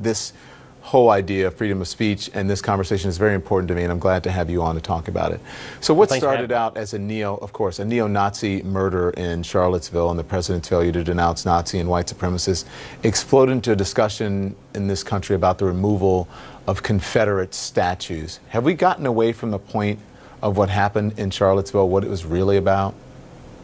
this whole idea of freedom of speech and this conversation is very important to me, and I'm glad to have you on to talk about it. So what started out as a neo-Nazi murder in Charlottesville and the president's failure to denounce Nazi and white supremacists exploded into a discussion in this country about the removal of Confederate statues. Have we gotten away from the point of what happened in Charlottesville, what it was really about?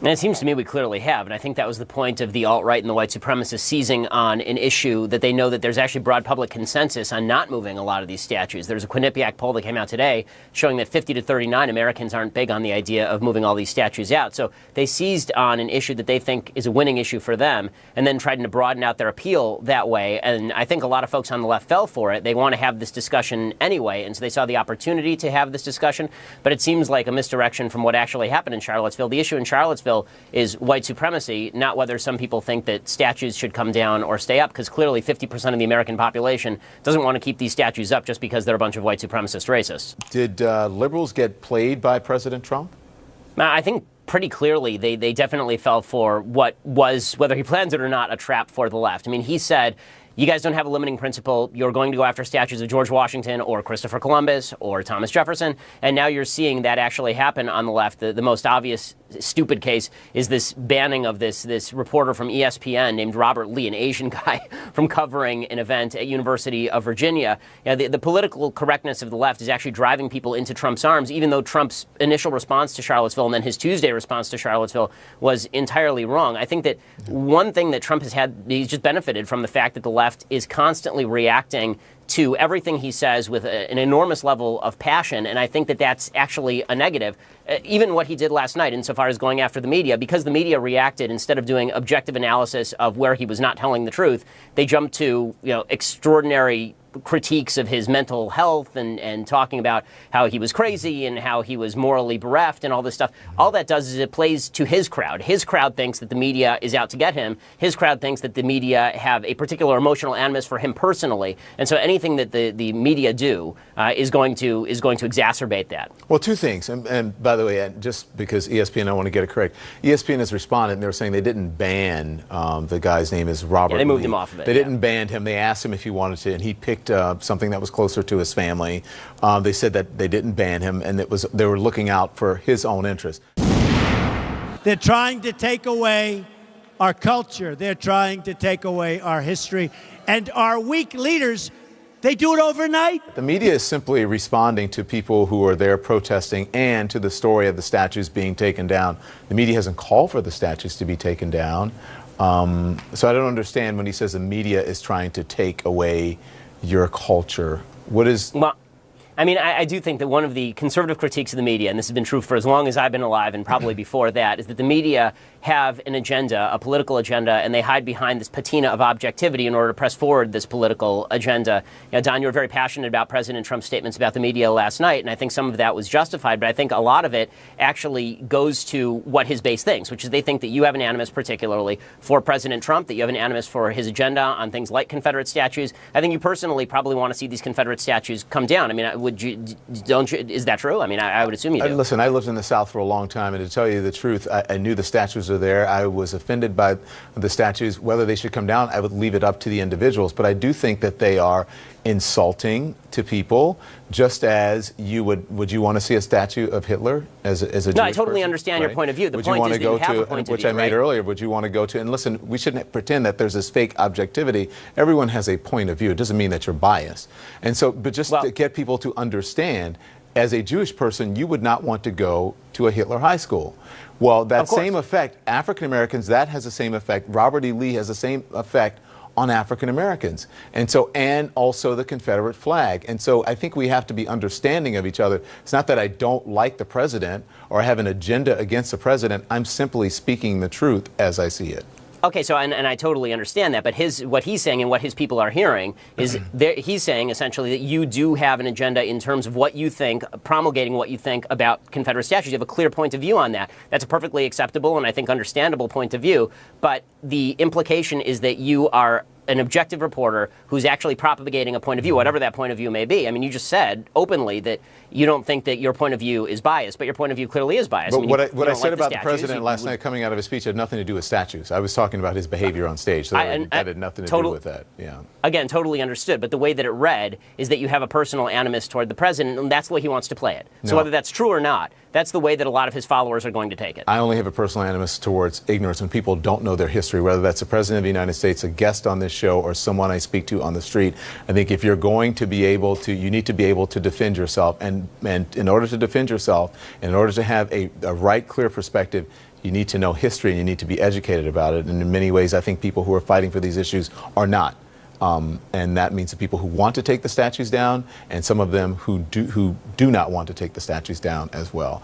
And it seems to me we clearly have, and I think that was the point of the alt-right and the white supremacists seizing on an issue that they know that there's actually broad public consensus on not moving a lot of these statues. There's a Quinnipiac poll that came out today showing that 50 to 39 Americans aren't big on the idea of moving all these statues out. So they seized on an issue that they think is a winning issue for them and then tried to broaden out their appeal that way. And I think a lot of folks on the left fell for it. They want to have this discussion anyway, and so they saw the opportunity to have this discussion. But it seems like a misdirection from what actually happened in Charlottesville. The issue in Charlottesville is white supremacy, not whether some people think that statues should come down or stay up, because clearly 50% of the American population doesn't want to keep these statues up just because they're a bunch of white supremacist racists. Did liberals get played by President Trump? I think pretty clearly they definitely fell for what was, whether he plans it or not, a trap for the left. I mean, he said, you guys don't have a limiting principle. You're going to go after statues of George Washington or Christopher Columbus or Thomas Jefferson. And now you're seeing that actually happen on the left. The most obvious stupid case is this banning of this reporter from ESPN named Robert Lee, an Asian guy, from covering an event at University of Virginia. You know, the political correctness of the left is actually driving people into Trump's arms, even though Trump's initial response to Charlottesville and then his Tuesday response to Charlottesville was entirely wrong. I think that one thing that Trump has had, he's just benefited from the fact that the left is constantly reacting to everything he says with an enormous level of passion, and I think that that's actually a negative. Even what he did last night, insofar as going after the media, because the media reacted instead of doing objective analysis of where he was not telling the truth, they jumped to, extraordinary critiques of his mental health and talking about how he was crazy and how he was morally bereft and all this stuff. All that does is it plays to his crowd. His crowd thinks that the media is out to get him. His crowd thinks that the media have a particular emotional animus for him personally. And so anything that the media do is going to exacerbate that. Well, two things. And by the way, just because ESPN, I want to get it correct. ESPN has responded, and they were saying they didn't ban the guy's name is Robert Lee. They moved him off of it. They didn't ban him. They asked him if he wanted to, and he picked something that was closer to his family. They said that they didn't ban him, and they were looking out for his own interest. They're trying to take away our culture. They're trying to take away our history. And our weak leaders, they do it overnight. The media is simply responding to people who are there protesting and to the story of the statues being taken down. The media hasn't called for the statues to be taken down. So I don't understand when he says the media is trying to take away your culture. What is... Well, I mean, I do think that one of the conservative critiques of the media, and this has been true for as long as I've been alive and probably before that, is that the media have an agenda, a political agenda, and they hide behind this patina of objectivity in order to press forward this political agenda. Don, you were very passionate about President Trump's statements about the media last night, and I think some of that was justified, but I think a lot of it actually goes to what his base thinks, which is they think that you have an animus particularly for President Trump, that you have an animus for his agenda on things like Confederate statues. I think you personally probably want to see these Confederate statues come down. I mean, is that true? I mean, I would assume you do. Listen, I lived in the South for a long time, and to tell you the truth, I knew the statues are there. I was offended by the statues. Whether they should come down, I would leave it up to the individuals. But I do think that they are insulting to people, just as you would you want to see a statue of Hitler as a Jewish No, I totally person? understand your point of view. The would point you want is to go that you have to, a point which of view, I made right? earlier, would you want to go to, and listen, we shouldn't pretend that there's this fake objectivity. Everyone has a point of view. It doesn't mean that you're biased. And so, but just to get people to understand, as a Jewish person, you would not want to go to a Hitler high school. Well, that same effect, African Americans, that has the same effect. Robert E. Lee has the same effect on African Americans. And so, and also the Confederate flag. And so I think we have to be understanding of each other. It's not that I don't like the president or have an agenda against the president. I'm simply speaking the truth as I see it. Okay, so and I totally understand that, but what he's saying and what his people are hearing is he's saying essentially that you do have an agenda in terms of what you think, promulgating what you think about Confederate statues. You have a clear point of view on that. That's a perfectly acceptable and I think understandable point of view, but the implication is that you are an objective reporter who's actually propagating a point of view, whatever that point of view may be. I mean, you just said openly that you don't think that your point of view is biased, but your point of view clearly is biased. But I mean, what I said about the president last night coming out of his speech had nothing to do with statues. I was talking about his behavior on stage. So that had nothing to do with that. Yeah. Again, totally understood. But the way that it read is that you have a personal animus toward the president, and that's the way he wants to play it. So whether that's true or not, that's the way that a lot of his followers are going to take it. I only have a personal animus towards ignorance when people don't know their history, whether that's the president of the United States, a guest on this show, or someone I speak to on the street. I think if you're going to be able to, you need to be able to defend yourself. And in order to defend yourself, in order to have a right, clear perspective, you need to know history and you need to be educated about it. And in many ways, I think people who are fighting for these issues are not. And that means the people who want to take the statues down and some of them who do not want to take the statues down as well.